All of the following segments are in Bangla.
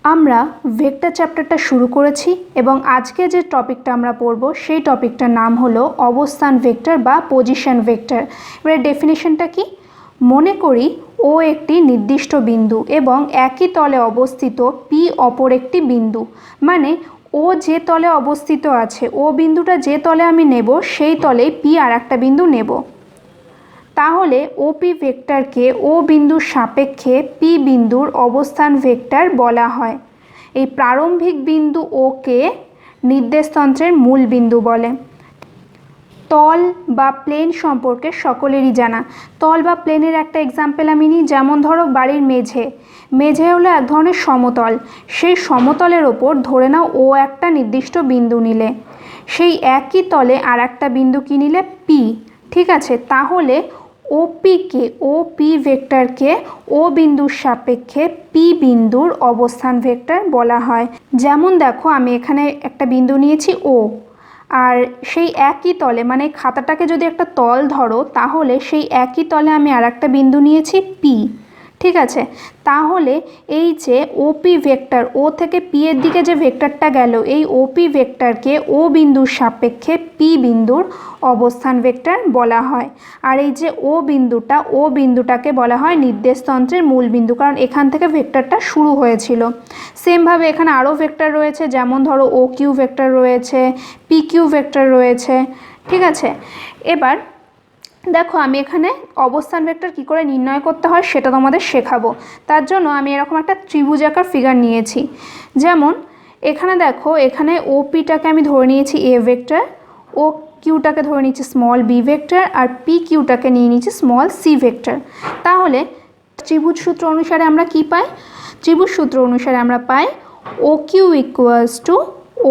আমরা ভেক্টর চ্যাপ্টারটা শুরু করেছি এবং আজকে যে টপিকটা আমরা পড়ব সেই টপিকটার নাম হলো অবস্থান ভেক্টর বা পজিশন ভেক্টর। এবারে ডেফিনিশনটা কি? মনে করি ও একটি নির্দিষ্ট বিন্দু এবং একই তলে অবস্থিত পি অপর একটি বিন্দু, মানে ও যে তলে অবস্থিত আছে, ও বিন্দুটা যে তলে আমি নেব সেই তলে পি আর একটা বিন্দু নেব। তাহলে ওপি ভেক্টরকে ও বিন্দুর সাপেক্ষে পি বিন্দুর অবস্থান ভেক্টর বলা হয়। এই প্রারম্ভিক বিন্দু ওকে নির্দেশতন্ত্রের মূল বিন্দু বলে। তল বা প্লেন সম্পর্কে সকলেরই জানা। তল বা প্লেনের একটা এক্সাম্পল আমি নিই, যেমন ধরো বাড়ির মেঝে। মেঝে হলো এক ধরনের সমতল। সেই সমতলের ওপর ধরে নাও ও একটা নির্দিষ্ট বিন্দু নিলে, সেই একই তলে আর একটা বিন্দু কি নিলে? পি। ঠিক আছে, তাহলে ওপি ভেক্টরকে ও বিন্দুর সাপেক্ষে পি বিন্দুর অবস্থান ভেক্টর বলা হয়। যেমন দেখো, আমি এখানে একটা বিন্দু নিয়েছি ও, আর সেই একই তলে, মানে খাতাটাকে যদি একটা তল ধরো, তাহলে সেই একই তলে আমি আর একটা বিন্দু নিয়েছি পি। ঠিক আছে, তাহলে এই যে ওপি ভেক্টর, ও থেকে পি এর দিকে যে ভেক্টরটা গেল, এই ওপি ভেক্টরকে ও বিন্দুর সাপেক্ষে পি বিন্দুর অবস্থান ভেক্টর বলা হয়। আর এই যে ও বিন্দুটাকে বলা হয় নির্দেশতন্ত্রের মূল বিন্দু, কারণ এখান থেকে ভেক্টরটা শুরু হয়েছিল। সেমভাবে এখানে আরও ভেক্টর রয়েছে, যেমন ধরো ও কিউ ভেক্টর রয়েছে, পি কিউ ভেক্টর রয়েছে। ঠিক আছে, এবার দেখো আমি এখানে অবস্থান ভেক্টর কী করে নির্ণয় করতে হয় সেটা তোমাদের শেখাবো। তার জন্য আমি এরকম একটা ত্রিভুজাকার ফিগার নিয়েছি। যেমন এখানে দেখো, এখানে ওপিটাকে আমি ধরে নিয়েছি এ ভেক্টর, ও কিউটাকে ধরে নিয়েছি স্মল বি ভেক্টর, আর পি কিউটাকে নিয়ে নিয়েছি স্মল সি ভেক্টর। তাহলে ত্রিভুজ সূত্র অনুসারে আমরা কি পাই? ত্রিভুজ সূত্র অনুসারে আমরা পাই O Q equals to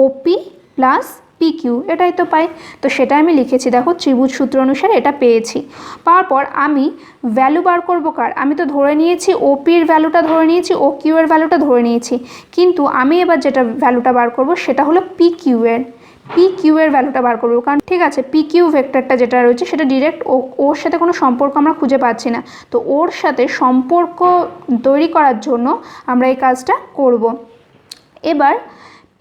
OP plus P Q, এটাই তো পাই। তো সেটা আমি লিখেছি, দেখো ত্রিভুজ সূত্র অনুসারে এটা পেয়েছি। পাওয়ার পর আমি ভ্যালু বার করবো কার? আমি তো ধরে নিয়েছি ওপির ভ্যালুটা ধরে নিয়েছি, ও কিউ এর ভ্যালুটা ধরে নিয়েছি, কিন্তু আমি এবার যেটা ভ্যালুটা বার করব সেটা হলো পি কিউ এর ভ্যালুটা বার করবো। কারণ ঠিক আছে, পি কিউ ভেক্টরটা যেটা রয়েছে সেটা ডিরেক্ট ওর সাথে কোনো সম্পর্ক আমরা খুঁজে পাচ্ছি না, তো ওর সাথে সম্পর্ক তৈরি করার জন্য আমরা এই কাজটা করব। এবার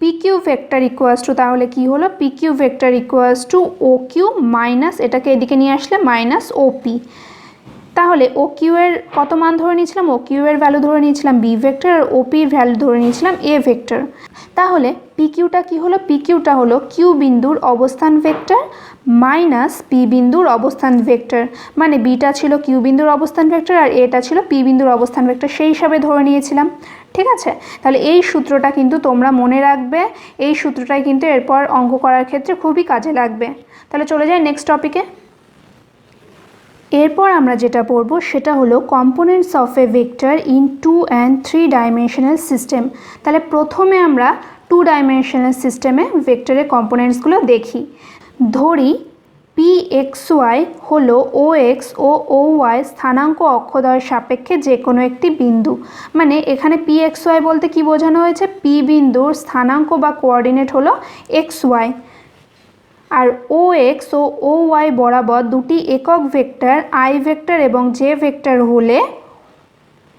P Q vector equals to, তাহলে কি হলো? P Q vector equals to O Q minus, এটাকে এদিকে নিয়ে আসলে মাইনাস ওপি। তাহলে ও কিউ এর কত মান ধরে নিয়েছিলাম? ও কিউ এর ভ্যালু ধরে নিয়েছিলাম বি ভেক্টর, আর ওপির ভ্যালু ধরে নিয়েছিলাম এ ভেক্টর। তাহলে পি কিউটা কী হলো? পি কিউটা হলো কিউ বিন্দুর অবস্থান ভেক্টর মাইনাস পি বিন্দুর অবস্থান ভেক্টর, মানে বিটা ছিল কিউ বিন্দুর অবস্থান ভেক্টর আর এটা ছিল পি বিন্দুর অবস্থান ভেক্টর, সেই হিসাবে ধরে নিয়েছিলাম। ঠিক আছে, তাহলে এই সূত্রটা কিন্তু তোমরা মনে রাখবে, এই সূত্রটাই কিন্তু এরপর অঙ্ক করার ক্ষেত্রে খুবই কাজে লাগবে। তাহলে চলে যাই নেক্সট টপিকে। এরপর আমরা যেটা পড়ব সেটা হলো components of A vector in 2 and 3 dimensional system. তাহলে প্রথমে আমরা 2 ডাইমেনশনাল সিস্টেমে ভেক্টরের কম্পোনেন্টসগুলো দেখি। ধরি পি এক্স ওয়াই হলো ও এক্স ও ও ওয়াই স্থানাঙ্ক অক্ষদ্বয়ের সাপেক্ষে যে কোনো একটি বিন্দু। মানে এখানে পি এক্স ওয়াই বলতে কি বোঝানো হয়েছে? পি বিন্দুর স্থানাঙ্ক বা কোঅর্ডিনেট হলো এক্স ওয়াই, আর ও এক্স ও ও ওয়াই বরাবর দুটি একক ভেক্টর আই ভেক্টর এবং জে ভেক্টর হলে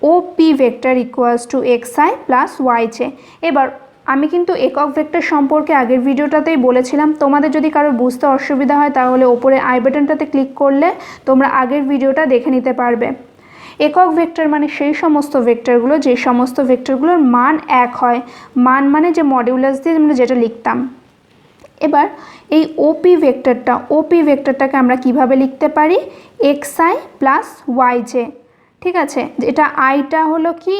O P vector equals to X I plus Y J. এবার আমি কিন্তু একক ভেক্টর সম্পর্কে আগের ভিডিওটাতেই বলেছিলাম, তোমাদের যদি কারো বুঝতে অসুবিধা হয় তাহলে ওপরে আই বাটনটাতে ক্লিক করলে তোমরা আগের ভিডিওটা দেখে নিতে পারবে। একক ভেক্টর মানে সেই সমস্ত ভেক্টরগুলো যে সমস্ত ভেক্টরগুলোর মান এক হয়, মান মানে যে মডিউলাস দিয়ে আমরা যেটা লিখতাম। এবার এই ওপি ভেক্টরটাকে আমরা কিভাবে লিখতে পারি? X I plus Y J. ঠিক আছে, এটা আইটা হলো কি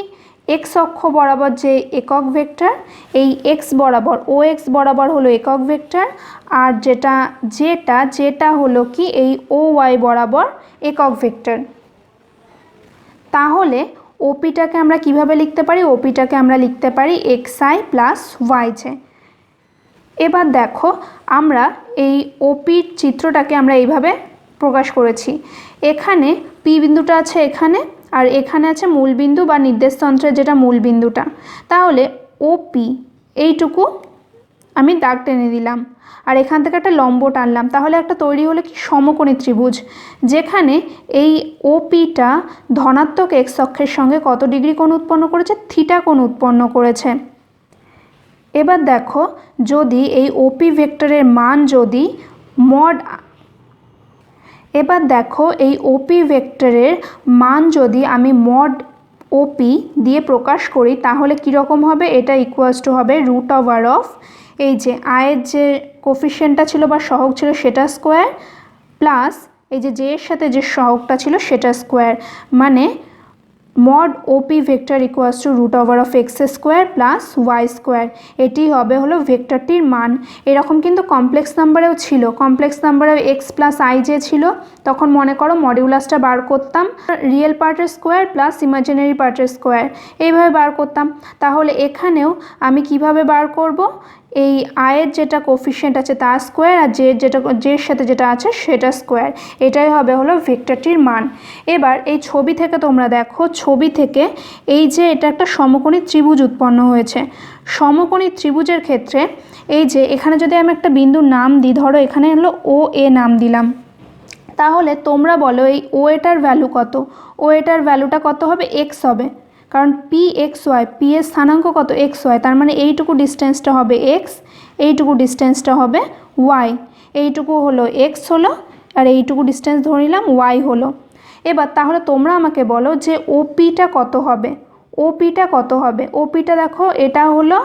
এক্স অক্ষ বরাবর যে একক ভেক্টর, এই এক্স বরাবর ও এক্স বরাবর হলো একক ভেক্টর, আর যেটা হলো কি এই ও ওয়াই বরাবর একক ভেক্টর। তাহলে ওপিটাকে আমরা কিভাবে লিখতে পারি? ওপিটাকে আমরা লিখতে পারি X I plus Y J. এবার দেখো, আমরা এই ওপির চিত্রটাকে আমরা এইভাবে প্রকাশ করেছি। এখানে পি বিন্দুটা আছে এখানে, আর এখানে আছে মূল বিন্দু বা নির্দেশতন্ত্রের যেটা মূল বিন্দুটা। তাহলে ওপি এইটুকু আমি দাগ টেনে দিলাম, আর এখান থেকে একটা লম্ব টানলাম, তাহলে একটা তৈরি হলো কি সমকোণী ত্রিভুজ, যেখানে এই ওপিটা ধনাত্মক এক্স অক্ষের সঙ্গে কত ডিগ্রি কোণ উৎপন্ন করেছে, থিটা কোণ উৎপন্ন করেছে। এবার দেখো, যদি এই ওপি ভেক্টরের মান যদি আমি মড ওপি দিয়ে প্রকাশ করি, তাহলে কীরকম হবে, এটা ইকুয়ালস টু হবে √OF এই যে আয়ের যে কোফিশিয়েন্টটা ছিল বা সহগ ছিল সেটা স্কোয়ার, প্লাস এই যে এর সাথে যে সহগটা ছিল সেটা স্কোয়ার, মানে mod OP vector equals to √OF x square plus Y square. এটি হবে হলো ভেক্টরটির মান। এরকম কিন্তু কমপ্লেক্স নাম্বারেও ছিল, কমপ্লেক্স নাম্বারেও x প্লাস আই যে ছিল, তখন মনে করো মডিউলাসটা বার করতাম রিয়েল পার্টের স্কোয়ার প্লাস ইমাজিনারি পার্টের স্কোয়ার, এইভাবে বার করতাম। তাহলে এখানেও আমি কিভাবে বার করব, এই আয়ের যেটা কোফিশিয়েন্ট আছে তার স্কোয়ার আর যের সাথে যেটা আছে সেটা স্কোয়ার, এটাই হবে হলো ভেক্টরটির মান। এবার এই ছবি থেকে তোমরা দেখো, ছবি থেকে এই যে এটা একটা সমকোণী ত্রিভুজ উৎপন্ন হয়েছে। সমকোণী ত্রিভুজের ক্ষেত্রে এই যে এখানে যদি আমি একটা বিন্দুর নাম দিই, ধরো এখানে হলো ও এ নাম দিলাম, তাহলে তোমরা বলো এই ও এটার ভ্যালু কত, ও এটার ভ্যালুটা কত হবে, এক্স হবে, কারণ পি এক্স ওয়াই, পি এর স্থানাঙ্ক কত, এক্স ওয়াই, তার মানে এইটুকু ডিস্টেন্সটা হবে এক্স, এইটুকু ডিস্টেন্সটা হবে ওয়াই, এইটুকু হলো এক্স হলো, আর এইটুকু ডিস্টেন্স ধরে নিলাম ওয়াই হলো। এবার তাহলে তোমরা আমাকে বলো যে ওপিটা কত হবে, ওপিটা কত হবে। ওপিটা দেখো, এটা হলো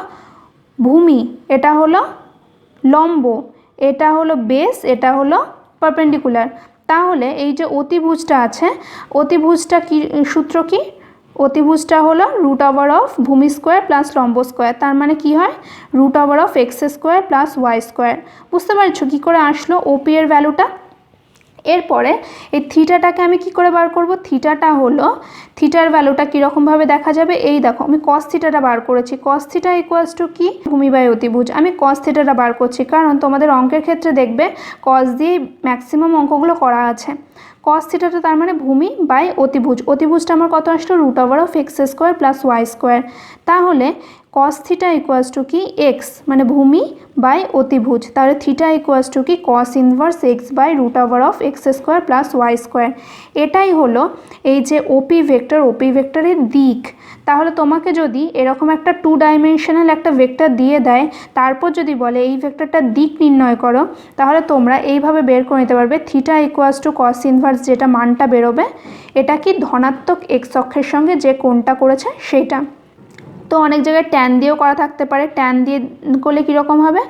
ভূমি, এটা হলো লম্ব, এটা হলো বেস, এটা হলো পারপেন্ডিকুলার। তাহলে এই যে অতিভুজটা আছে, অতিভুজটা কি সূত্র কি, অতিভুজটা হলো √OF ভূমি স্কোয়ার প্লাস লম্ব স্কোয়ার, তার মানে কি হয় √OF x square plus Y square. বুঝতে পারছো কী করে আসলো ওপি এর ভ্যালুটা। এরপরে এই থিটাটাকে আমি কি করে বার করব, থিটাটা হলো, থিটার ভ্যালুটা কীরকমভাবে দেখা যাবে, এই দেখো আমি কস থিটাটা বার করেছি, কস থিটা ইকুয়ালস টু কি, ভূমি বাই অতিভুজ। আমি কস থিটাটা বার করছি কারণ তোমাদের অঙ্কের ক্ষেত্রে দেখবে কস দিয়েই ম্যাক্সিমাম অঙ্কগুলো করা আছে। কস থিটাটা তার মানে ভূমি বাই অতিভুজ, অতিভুজটা আমার কত আসলো √OF x square plus Y square. তাহলে কস থিটা ইকুয়ালস টু কি এক্স, মানে ভূমি বাই অতিভুজ, তাহলে থিটা ইকুয়ালস টু কি cos inverse X by √OF x square plus Y square. এটাই হলো এই যে ওপি ভেক্টর, ওপি ভেক্টরের দিক। তাহলে তোমাকে যদি এরকম একটা 2 ডাইমেনশনাল একটা ভেক্টর দিয়ে দেয়, তারপর যদি বলে এই ভেক্টরটার দিক নির্ণয় করো, তাহলে তোমরা এইভাবে বের করে নিতে পারবে theta equals to cos inverse, যেটা মানটা বেরোবে এটা কি ধনাত্মক এক্স অক্ষের সঙ্গে যে কোণটা করেছে সেইটা। তো অনেক জায়গায় ট্যান দিয়েও করা থাকতে পারে, ট্যান দিয়ে করলে কীরকম হবে,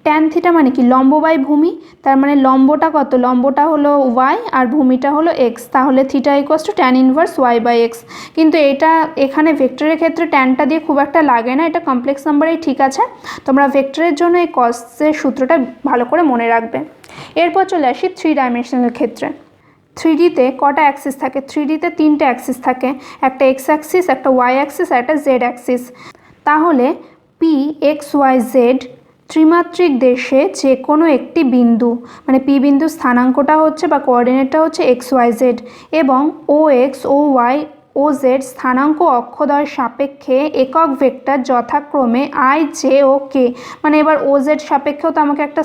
ট্যান থিটা মানে কি লম্ব বাই ভূমি, তার মানে লম্বটা কত, লম্বটা হলো ওয়াই আর ভূমিটা হলো এক্স, তাহলে theta equals to tan inverse Y by X. কিন্তু এটা এখানে ভেক্টরের ক্ষেত্রে ট্যানটা দিয়ে খুব একটা লাগে না, এটা কমপ্লেক্স নাম্বারেই ঠিক আছে। তোমরা ভেক্টরের জন্য এই কসের সূত্রটা ভালো করে মনে রাখবে। এরপর চলে আসি 3 ডাইমেনশনাল ক্ষেত্রে। 3Dতে কটা অ্যাক্সিস থাকে, 3Dতে 3টে অ্যাক্সিস থাকে, একটা এক্স অ্যাক্সিস, একটা ওয়াই অ্যাক্সিস আর একটা জেড অ্যাক্সিস। তাহলে পি এক্স ওয়াই জেড ত্রিমাত্রিক দেশে যে কোনো একটি বিন্দু, মানে পি বিন্দুর স্থানাঙ্কটা হচ্ছে বা কোঅর্ডিনেটটা হচ্ছে এক্স ওয়াই জেড, এবং ও এক্স ও ওয়াই ও জেড স্থানাঙ্ক অক্ষদ্বয়ের সাপেক্ষে একক ভেক্টর যথাক্রমে আই জে ও কে, মানে এবার ও জেড সাপেক্ষেও তো আমাকে একটা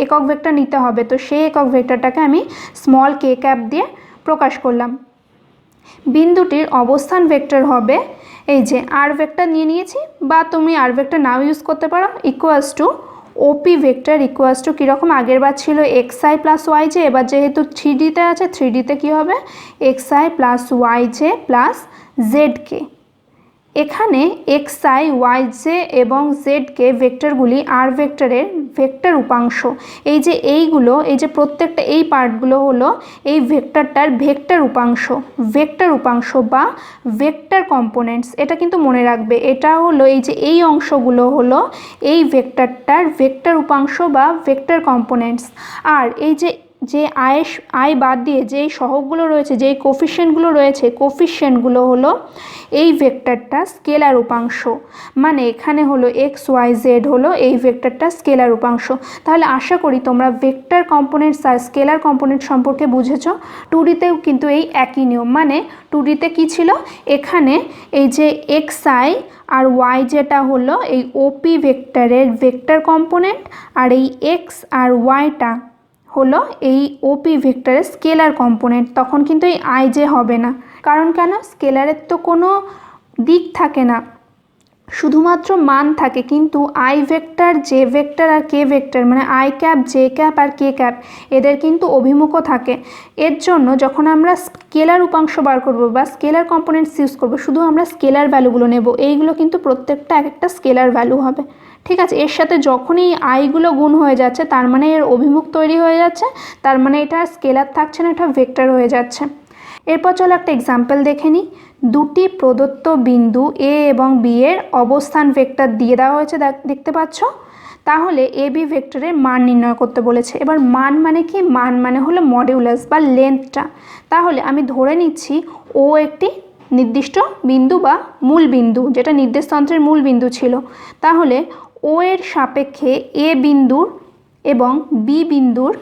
একক ভেক্টর নিতে হবে, তো সেই একক ভেক্টরটাকে আমি স্মল কে ক্যাপ দিয়ে প্রকাশ করলাম। বিন্দুটির অবস্থান ভেক্টর হবে এই যে আর ভেক্টর নিয়ে নিয়েছি, বা তুমি আর ভেক্টর নাও ইউজ করতে পারো, equals to OP vector equals to কীরকম, আগের বার ছিল x I plus Y J, এবার যেহেতু 3Dতে আছে 3Dতে কী হবে x I plus Y j plus z k. এখানে এক্স আই ওয়াই জে এবং জেড কে ভেক্টরগুলি আর ভেক্টরের ভেক্টর উপাংশ। এই যে এইগুলো, এই যে প্রত্যেকটা এই পার্টগুলো হলো এই ভেক্টরটার ভেক্টর উপাংশ বা ভেক্টর কম্পোনেন্টস। এটা কিন্তু মনে রাখবে, এটা হলো এই যে এই অংশগুলো হলো এই ভেক্টরটার ভেক্টর উপাংশ বা ভেক্টর কম্পোনেন্টস। আর এই যে আই বাদ দিয়ে যেই সহগগুলো রয়েছে, যেই কোফিশিয়েন্টগুলো রয়েছে, কোফিশিয়েন্টগুলো হলো এই ভেক্টরটা স্কেলার উপাংশ, মানে এখানে হলো এক্স ওয়াই জেড হলো এই ভেক্টরটা স্কেলার উপাংশ। তাহলে আশা করি তোমরা ভেক্টর কম্পোনেন্টস আর স্কেলার কম্পোনেন্ট সম্পর্কে বুঝেছো। 2Dতেও কিন্তু এই একই নিয়ম, মানে 2Dতে কী ছিল, এখানে এই যে এক্স আই আর ওয়াই যেটা হলো এই ওপি ভেক্টরের ভেক্টর কম্পোনেন্ট, আর এই এক্স আর ওয়াইটা হলো এই ওপি ভেক্টরের স্কেলার কম্পোনেন্ট। তখন কিন্তু এই আই জে হবে না, কারণ কেন, স্কেলারের তো কোনো দিক থাকে না, শুধুমাত্র মান থাকে, কিন্তু আই ভেক্টর, জে ভেক্টর আর কে ভেক্টর মানে আই ক্যাপ, জে ক্যাপ আর কে ক্যাপ এদের কিন্তু অভিমুখও থাকে। এর জন্য যখন আমরা স্কেলার উপাংশ বার করব বা স্কেলার কম্পোনেন্টস ইউজ করব, শুধু আমরা স্কেলার ভ্যালুগুলো নেব, এইগুলো কিন্তু প্রত্যেকটা এক একটা স্কেলার ভ্যালু হবে। ঠিক আছে, এর সাথে যখনই আইগুলো গুণ হয়ে যাচ্ছে তার মানে এর অভিমুখ তৈরি হয়ে যাচ্ছে, তার মানে এটা স্কেলার থাকছে না, এটা ভেক্টর হয়ে যাচ্ছে। এরপর চলো একটা এক্সাম্পল দেখে নিই। দুটি প্রদত্ত বিন্দু এ এবং বি এর অবস্থান ভেক্টর দিয়ে দেওয়া হয়েছে, দেখতে পাচ্ছ। তাহলে এ বি ভেক্টরের মান নির্ণয় করতে বলেছে। এবার মান মানে কি, মান মানে হলো মডিউলাস বা লেন্থটা। তাহলে আমি ধরে নিচ্ছি ও একটি নির্দিষ্ট বিন্দু বা মূল বিন্দু, যেটা নির্দেশতন্ত্রের মূল বিন্দু ছিল। তাহলে ও এর সাপেক্ষে এ বিন্দুর এবং বি বিন্দুর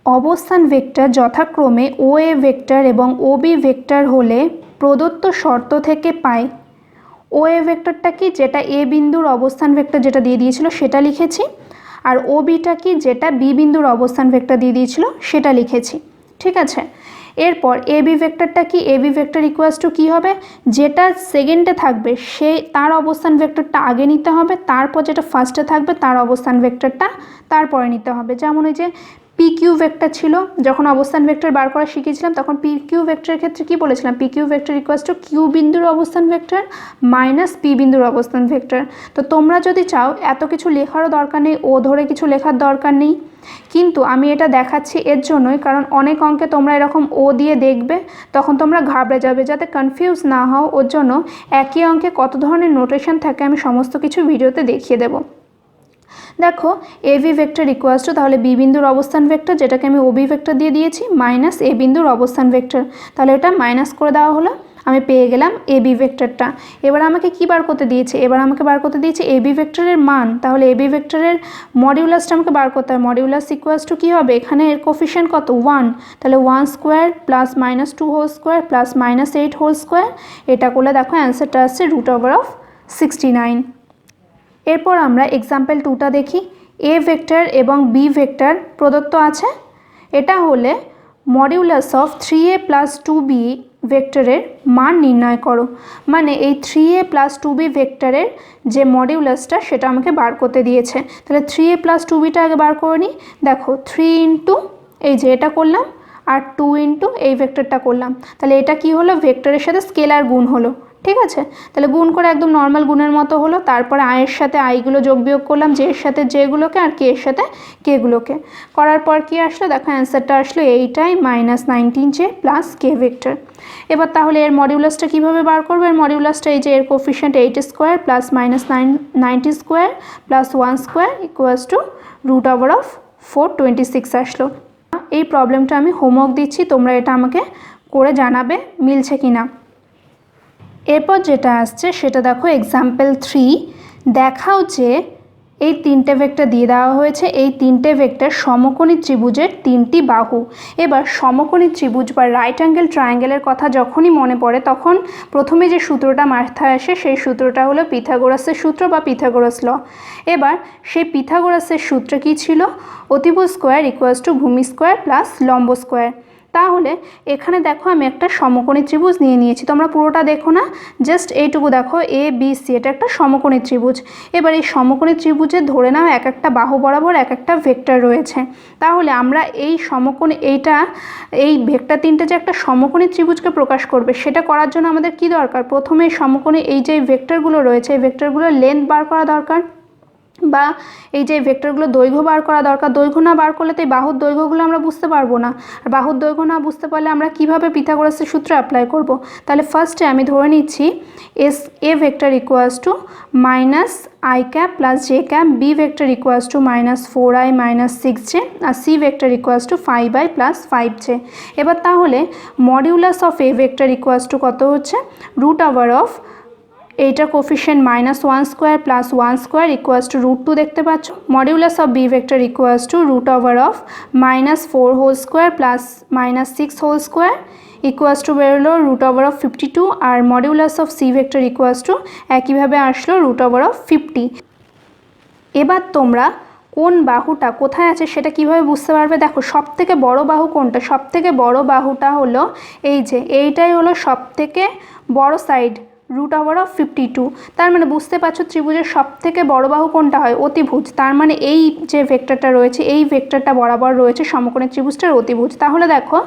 অবস্থান ভেক্টর যথাক্রমে ও এ ভেক্টর এবং ও বি ভেক্টর হলে প্রদত্ত শর্ত থেকে পাই। ও এ ভেক্টরটা কি, যেটা এ বিন্দুর অবস্থান ভেক্টর যেটা দিয়ে দিয়েছিল সেটা লিখেছি, আর ও বিটা কি, যেটা বি বিন্দুর অবস্থান ভেক্টর দিয়ে দিয়েছিল সেটা লিখেছি। ঠিক আছে, এরপর এ বি ভেক্টরটা কি, এ বি ভেক্টর ইকুয়ালস টু কী হবে, যেটা সেকেন্ডে থাকবে সে তার অবস্থান ভেক্টরটা আগে নিতে হবে, তারপর যেটা ফার্স্টে থাকবে তার অবস্থান ভেক্টরটা তারপরে নিতে হবে। যেমন ওই যে পি কিউ ভেক্টর ছিল, যখন অবস্থান ভেক্টর বার করা শিখেছিলাম তখন পি কিউ ভেক্টরের ক্ষেত্রে কী বলেছিলাম, P Q vector equals to Q বিন্দুর অবস্থান ভেক্টর মাইনাস পি বিন্দুর অবস্থান ভেক্টর। তো তোমরা যদি চাও এত কিছু লেখারও দরকার নেই, ও ধরে কিছু লেখার দরকার নেই, কিন্তু আমি এটা দেখাচ্ছি এর জন্যই, কারণ অনেক অঙ্কে তোমরা এরকম ও দিয়ে দেখবে, তখন তোমরা ঘাবড়ে যাবে। যাতে কনফিউজ না হও ওর জন্য একই অঙ্কে কত ধরনের নোটেশন থাকে আমি সমস্ত কিছু ভিডিওতে দেখিয়ে দেবো। দেখো এ বি ভেক্টর ইকুয়ালস টু, তাহলে বি বিন্দুর অবস্থান ভেক্টর যেটাকে আমি ও বি ভেক্টর দিয়ে দিয়েছি মাইনাস এ বিন্দুর অবস্থান ভেক্টর, তাহলে এটা মাইনাস করে দেওয়া হলো, আমি পেয়ে গেলাম এ বি ভেক্টরটা। এবার আমাকে কী বার করতে দিয়েছে, এবার আমাকে বার করতে দিয়েছে এ বি ভেক্টরের মান। তাহলে এ বি ভেক্টরের মডিউলাসটা আমাকে বার করতে হবে। মডিউলাস ইকুয়ালস টু কী হবে, এখানে এর কোফিশিয়েন্ট কত, 1, তাহলে 1 square plus minus 2 whole square plus minus 8 whole square, এটা করলে দেখো অ্যান্সারটা আসছে √69। এরপর আমরা এক্সাম্পল 2টা দেখি। এ ভেক্টর এবং বি ভেক্টর প্রদত্ত আছে। এটা হলে modulus of 3a plus 2b ভেক্টরের মান নির্ণয় করো। মানে এই 3a প্লাস 2b ভেক্টরের যে মডিউলাসটা সেটা আমাকে বার করতে দিয়েছে। তাহলে 3a প্লাস 2bটা আগে বার করে নিই। দেখো 3 ইন্টু এই যে এটা করলাম আর 2 ইন্টু এই ভেক্টরটা করলাম, তাহলে এটা কি হলো, ভেক্টরের সাথে স্কেলার গুণ হলো। ঠিক আছে, তাহলে গুণ করে একদম নর্মাল গুণের মতো হলো। তারপরে আয়ের সাথে আইগুলো যোগ বিয়োগ করলাম, জের সাথে জেগুলোকে আর কে এর সাথে কেগুলোকে করার পর কি আসলো, দেখো অ্যান্সারটা আসলো এইটাই -19j প্লাস কে ভেক্টর। এবার তাহলে এর মডিউলাসটা কীভাবে বার করবো, এর মডিউলাসটা এই যে এর coefficient 8 square plus -90 square plus 1 square equals two √426 আসলো। এই প্রবলেমটা আমি হোমওয়ার্ক দিচ্ছি, তোমরা এটা আমাকে করে জানাবে মিলছে কি না। এরপর যেটা আসছে সেটা দেখো এক্সাম্পল 3। দেখাও যে এই তিনটে ভেক্টর দিয়ে দেওয়া হয়েছে, এই তিনটে ভেক্টর সমকোণী ত্রিভুজের তিনটি বাহু। এবার সমকোণী ত্রিভুজ বা রাইট অ্যাঙ্গেল ট্রায়াঙ্গেলের কথা যখনই মনে পড়ে তখন প্রথমে যে সূত্রটা মাথায় আসে সেই সূত্রটা হলো পিথাগোরাসের সূত্র বা পিথাগোরাস ল। এবার সেই পিথাগোরাসের সূত্র কী ছিল, অতিভুজ স্কোয়ার ইকুয়ালস টু ভূমি স্কোয়ার প্লাস লম্ব স্কোয়ার। তাহলে এখানে দেখো আমি একটা সমকোণী ত্রিভুজ নিয়ে নিয়েছি, তোমরা পুরোটা দেখো না, জাস্ট এইটুকু দেখো এ বি সি, এটা একটা সমকোণী ত্রিভুজ। এবার এই সমকোণী ত্রিভুজে ধরে নাও এক একটা বাহু বরাবর এক একটা ভেক্টর রয়েছে। তাহলে আমরা এই সমকোণী এই ভেক্টর তিনটে যে একটা সমকোণী ত্রিভুজকে প্রকাশ করবে সেটা করার জন্য আমাদের কি দরকার, প্রথমে সমকোণী এই যে ভেক্টরগুলো রয়েছে এই ভেক্টরগুলোর লেন্থ বার করা দরকার, বা এই যে ভেক্টরগুলো দৈর্ঘ্য বার করা দরকার। দৈর্ঘ্য না বার করলে তো এই বাহুর দৈর্ঘ্যগুলো আমরা বুঝতে পারবো না, আর বাহুর দৈর্ঘ্য না বুঝতে পারলে আমরা কিভাবে পিথাগোরাসের সূত্র অ্যাপ্লাই করব। তাহলে ফার্স্টে আমি ধরে নিচ্ছি A vector equals to -i cap plus J cap, B vector equals to -4i minus 6j, আর C vector equals to 5i plus 5j। এবার তাহলে modulus of A vector equals to কত হচ্ছে, √, এইটার coefficient -1 square plus 1 square equals to √2 দেখতে পাচ্ছ। Modulus of B vector equals to √, -4 whole square plus -6 whole square equals to বেরোলো √52 আর modulus of C vector equals to একইভাবে আসলো √50। এবার তোমরা কোন বাহুটা কোথায় আছে সেটা কিভাবে বুঝতে পারবে? দেখো সবথেকে বড় বাহু কোনটা? সবথেকে বড় বাহুটা হলো এই যে এইটাই হলো সবথেকে বড় সাইড √52। তার মানে বুঝতে পারছো ত্রিভুজের সবথেকে বড় বাহু কোনটা হয়? অতিভুজ। তার মানে এই যে ভেক্টরটা রয়েছে এই ভেক্টরটা বরাবর রয়েছে সমকোণী ত্রিভুজটার অতিভুজ। তাহলে দেখো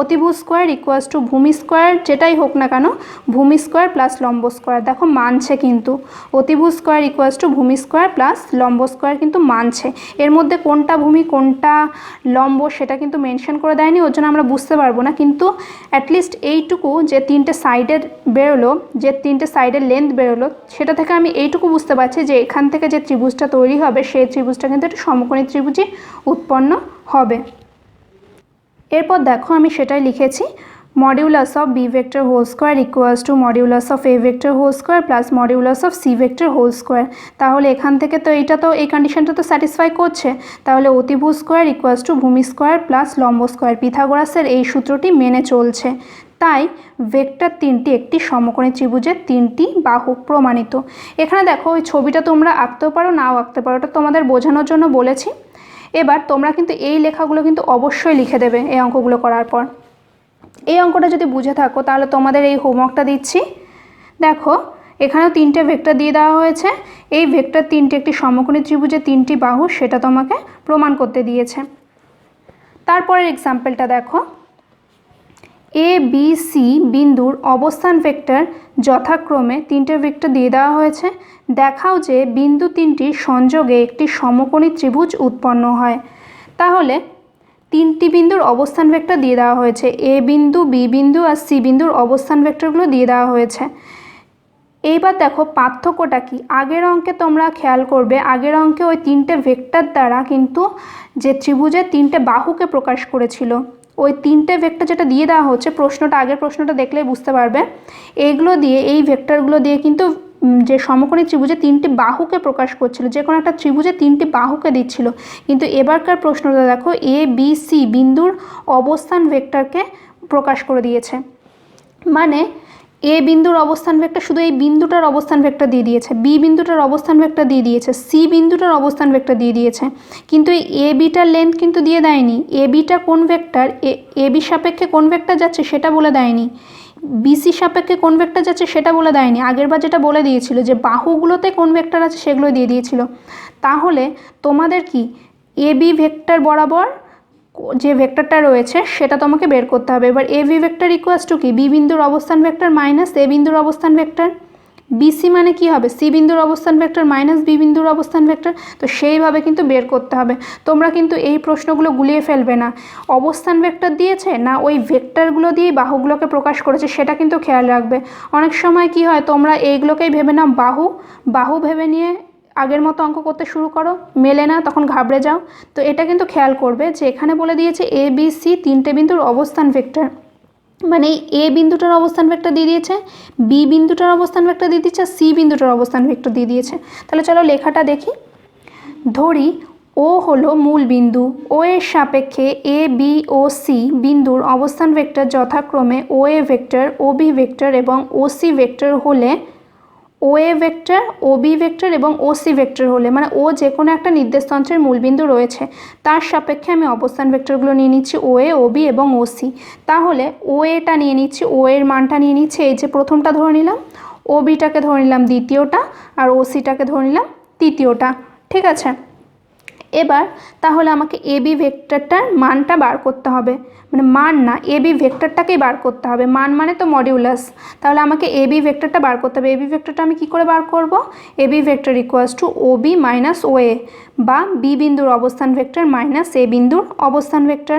অতিভুজ স্কোয়ার ইকুয়াস টু ভূমি স্কোয়ার, যেটাই হোক না কেন ভূমি স্কোয়ার প্লাস লম্ব স্কোয়ার। দেখো মানছে কিন্তু অতিভুজ স্কোয়ার ইকুয়াস টু ভূমি স্কোয়ার প্লাস লম্ব স্কোয়ার কিন্তু মানছে। এর মধ্যে কোনটা ভূমি কোনটা লম্ব সেটা কিন্তু মেনশন করে দেয়নি, ওর জন্য আমরা বুঝতে পারবো না। কিন্তু অ্যাটলিস্ট এইটুকু যে তিনটে সাইডের বেরোলো, যে তিনটে সাইডের লেন্থ বেরোলো, সেটা থেকে আমি এইটুকু বুঝতে পারছি যে এখান থেকে যে ত্রিভুজটা তৈরি হবে সেই ত্রিভুজটা কিন্তু একটা সমকোণী ত্রিভুজই উৎপন্ন হবে। এরপর দেখো আমি সেটাই লিখেছি, modulus of B vector whole square equals to modulus of A vector whole square plus modulus of C vector whole square. তাহলে এখান থেকে তো এইটা তো এই কন্ডিশনটা তো স্যাটিসফাই করছে। তাহলে অতিভুজ স্কোয়ার ইকুয়ালস টু ভূমি স্কোয়ার প্লাস লম্ব স্কোয়ার, পিথাগোরাসের এই সূত্রটি মেনে চলছে। তাই ভেক্টর তিনটি একটি সমকোণী ত্রিভুজের তিনটি বাহু প্রমাণিত। এখানে দেখো ওই ছবিটা তোমরা আঁকতেও পারো নাও আঁকতে পারো, ওটা তোমাদের বোঝানোর জন্য বলেছি। এবার তোমরা কিন্তু এই লেখাগুলো কিন্তু অবশ্যই লিখে দেবে এই অঙ্কগুলো করার পর। এই অঙ্কটা যদি বুঝে থাকো তাহলে তোমাদের এই হোমওয়ার্কটা দিচ্ছি। দেখো এখানেও তিনটে ভেক্টর দিয়ে দেওয়া হয়েছে, এই ভেক্টর তিনটি একটি সমকোণী ত্রিভুজের তিনটি বাহু সেটা তোমাকে প্রমাণ করতে দিয়েছে। তারপরের এক্সাম্পলটা দেখো, এ বি সি বিন্দুর অবস্থান ভেক্টর যথাক্রমে তিনটে ভেক্টর দিয়ে দেওয়া হয়েছে। দেখাও যে বিন্দু তিনটির সংযোগে একটি সমকোণী ত্রিভুজ উৎপন্ন হয়। তাহলে তিনটি বিন্দুর অবস্থান ভেক্টর দিয়ে দেওয়া হয়েছে, এ বিন্দু বি বিন্দু আর সি বিন্দুর অবস্থান ভেক্টরগুলো দিয়ে দেওয়া হয়েছে। এইবার দেখো পার্থক্যটা কি। আগের অঙ্কে তোমরা খেয়াল করবে, আগের অঙ্কে ওই তিনটে ভেক্টর দ্বারা কিন্তু যে ত্রিভুজের তিনটে বাহুকে প্রকাশ করেছিল, ওই তিনটে ভেক্টর যেটা দিয়ে দেওয়া হচ্ছে, প্রশ্নটা আগের প্রশ্নটা দেখলেই বুঝতে পারবে, এইগুলো দিয়ে এই ভেক্টরগুলো দিয়ে কিন্তু যে সমকোণী ত্রিভুজে তিনটি বাহুকে প্রকাশ করছিল, যে কোনো একটা ত্রিভুজে তিনটি বাহুকে দিচ্ছিল। কিন্তু এবারকার প্রশ্নটা দেখো এ বি সি বিন্দুর অবস্থান ভেক্টরকে প্রকাশ করে দিয়েছে। মানে এ বিন্দুর অবস্থান ভেক্টর শুধু এই বিন্দুটার অবস্থান ভেক্টর দিয়ে দিয়েছে, বি বিন্দুটার অবস্থান ভেক্টর দিয়ে দিয়েছে, সি বিন্দুটার অবস্থান ভেক্টর দিয়ে দিয়েছে, কিন্তু এই এ বিটার লেন্থ কিন্তু দিয়ে দেয়নি। এ বিটা কোন ভেক্টর, এ বি সাপেক্ষে কোন ভেক্টর যাচ্ছে সেটা বলে দেয়নি, বিসি সাপেক্ষে কোন ভেক্টর যাচ্ছে সেটা বলে দেয়নি। আগেরবার যেটা বলে দিয়েছিল যে বাহুগুলোতে কোন ভেক্টর আছে সেগুলো দিয়ে দিয়েছিল। তাহলে তোমাদের কি এ বি ভেক্টর বরাবর যে ভেক্টরটা রয়েছে সেটা তোমাকে বের করতে হবে। এবার A V vector equals to কি, বি বিন্দুর অবস্থান ভেক্টর মাইনাস এ বিন্দুর অবস্থান ভেক্টর। বিসি মানে কি হবে, সি বিন্দুর অবস্থান ভেক্টর মাইনাস বি বিন্দুর অবস্থান ভেক্টর। তো সেইভাবে কিন্তু বের করতে হবে। তোমরা কিন্তু এই প্রশ্নগুলো গুলিয়ে ফেলবে না, অবস্থান ভেক্টর দিয়েছে না ওই ভেক্টরগুলো দিয়ে বাহুগুলোকে প্রকাশ করেছে সেটা কিন্তু খেয়াল রাখবে। অনেক সময় কি হয়, তোমরা এইগুলোকেই ভেবে নাও বাহু, বাহু ভেবে নিয়ে আগের মতো অঙ্ক করতে শুরু করো, মেলে না তখন ঘাবড়ে যাও। তো এটা কিন্তু খেয়াল করবে যে এখানে বলে দিয়েছে এ বি সি তিনটে বিন্দুর অবস্থান ভেক্টর, মানে এ বিন্দুটার অবস্থান ভেক্টর দিয়ে দিয়েছে, বি বিন্দুটার অবস্থান ভেক্টর দিয়ে দিয়েছে, সি বিন্দুটার অবস্থান ভেক্টর দিয়ে দিয়েছে। তাহলে চলো লেখাটা দেখি। ধরি ও হলো মূল বিন্দু, ও এর সাপেক্ষে এ বি ও সি বিন্দুর অবস্থান ভেক্টর যথাক্রমে O A vector, O B vector এবং ও সি ভেক্টর হলে, O A vector, O B vector এবং ও সি ভেক্টর হলে, মানে ও যে কোনো একটা নির্দেশতন্ত্রের মূলবিন্দু রয়েছে তার সাপেক্ষে আমি অবস্থান ভেক্টরগুলো নিয়ে নিচ্ছি ও এ, ও বি এবং ও সি। তাহলে ও এটা নিয়ে নিচ্ছি, ও এর মানটা নিয়ে নিচ্ছি এই যে প্রথমটা ধরে নিলাম, ও বিটাকে ধরে নিলাম দ্বিতীয়টা, আর ও সিটাকে ধরে নিলাম তৃতীয়টা। ঠিক আছে, এবার তাহলে আমাকে এ বি ভেক্টরটার মানটা বার করতে হবে, মানে মান না এ বি ভেক্টরটাকেই বার করতে হবে, মান মানে তো মডিউলাস। তাহলে আমাকে এ বি ভেক্টরটা বার করতে হবে। এ বি ভেক্টরটা আমি কী করে বার করব, A B vector equals to O B minus O A, বা বি বিন্দুর অবস্থান ভেক্টর মাইনাস এ বিন্দুর অবস্থান ভেক্টর।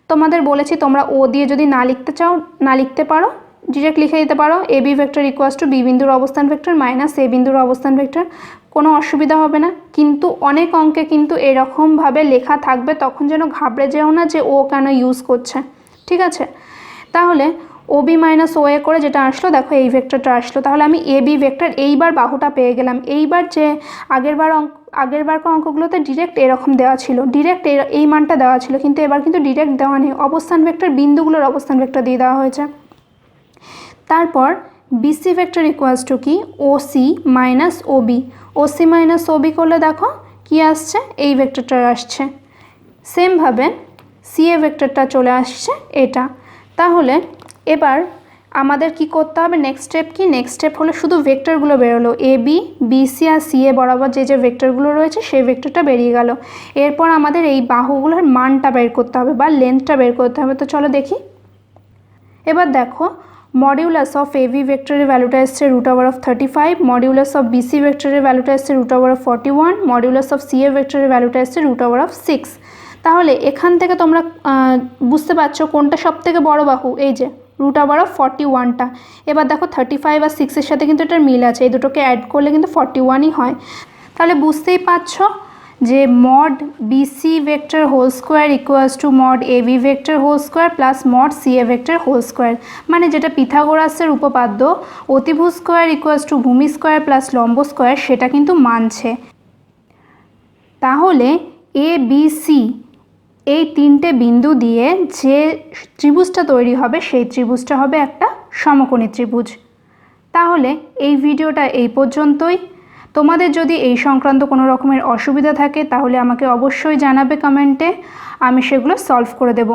তোমাদের বলেছি তোমরা ও দিয়ে যদি না লিখতে চাও না লিখতে পারো, ডিরেক্ট লিখে দিতে পারো A B vector equals to B বিন্দুর অবস্থান ভেক্টর মাইনাস এ বিন্দুর অবস্থান ভেক্টর, কোনো অসুবিধা হবে না। কিন্তু অনেক অঙ্কে কিন্তু এরকমভাবে লেখা থাকবে, তখন যেন ঘাবড়ে যেও না যে ও কেন ইউজ করছে। ঠিক আছে, তাহলে OB মাইনাস OA করে যেটা আসলো, দেখো এই ভেক্টরটা আসলো। তাহলে আমি AB ভেক্টর এইবার বাহুটা পেয়ে গেলাম। এইবার যে আগেরবারকার অঙ্কগুলোতে ডিরেক্ট এরকম দেওয়া ছিল, ডিরেক্ট এই মানটা দেওয়া ছিল, কিন্তু এবার কিন্তু ডিরেক্ট দেওয়া নেই, অবস্থান ভেক্টর বিন্দুগুলোর অবস্থান ভেক্টর দিয়ে দেওয়া হয়েছে। তারপর BC ভেক্টর ইকুয়ালস টু কি, OC minus OB। OC minus OB করলে দেখো কি আসছে, এই ভেক্টরটা আসছে। সেমভাবে CA ভেক্টরটা চলে আসছে এটা। তাহলে এবার আমাদের কি করতে হবে, নেক্সট স্টেপ কি, নেক্সট স্টেপ হলো শুধু ভেক্টরগুলো বেরোলো, AB BC আর CA বরাবর যে ভেক্টরগুলো রয়েছে সেই ভেক্টরটা বেরিয়ে গেল। এরপর আমাদের এই বাহুগুলোর মানটা বের করতে হবে বা লেন্থটা বের করতে হবে। তো চলো দেখি। এবার দেখো মডিউলাস অফ AB ভেক্টরের ভ্যালুটা এসছে √35, মডিউলাস অফ BC ভেক্টরের ভ্যালুটা এসছে √41, মডিউলাস অফ CA ভেক্টরের ভ্যালুটা এসছে √6। তাহলে এখান থেকে তোমরা বুঝতে পারছো কোনটা সব থেকে বড় বাহু, এই যে √41টা। এবার দেখো 35 আর 6-এর সাথে কিন্তু এটার মিল আছে, এই দুটোকে অ্যাড করলে কিন্তু 41ই হয়। তাহলে বুঝতেই পারছো যে mod BC vector whole square equals to mod AB vector whole square plus mod CA vector whole square, মানে যেটা পিথাগোরাসের উপপাদ্য অতিভুজ স্কোয়ার ইকুয়ালস টু ভূমি স্কোয়ার প্লাস লম্ব স্কোয়ার, সেটা কিন্তু মানছে। তাহলে ABC এই তিনটে বিন্দু দিয়ে যে ত্রিভুজটা তৈরি হবে সেই ত্রিভুজটা হবে একটা সমকোণী ত্রিভুজ। তাহলে এই ভিডিওটা এই পর্যন্তই। তোমাদের যদি এই সংক্রান্ত কোনো রকমের অসুবিধা থাকে তাহলে আমাকে অবশ্যই জানাবে কমেন্টে, আমি সেগুলো সলভ করে দেব।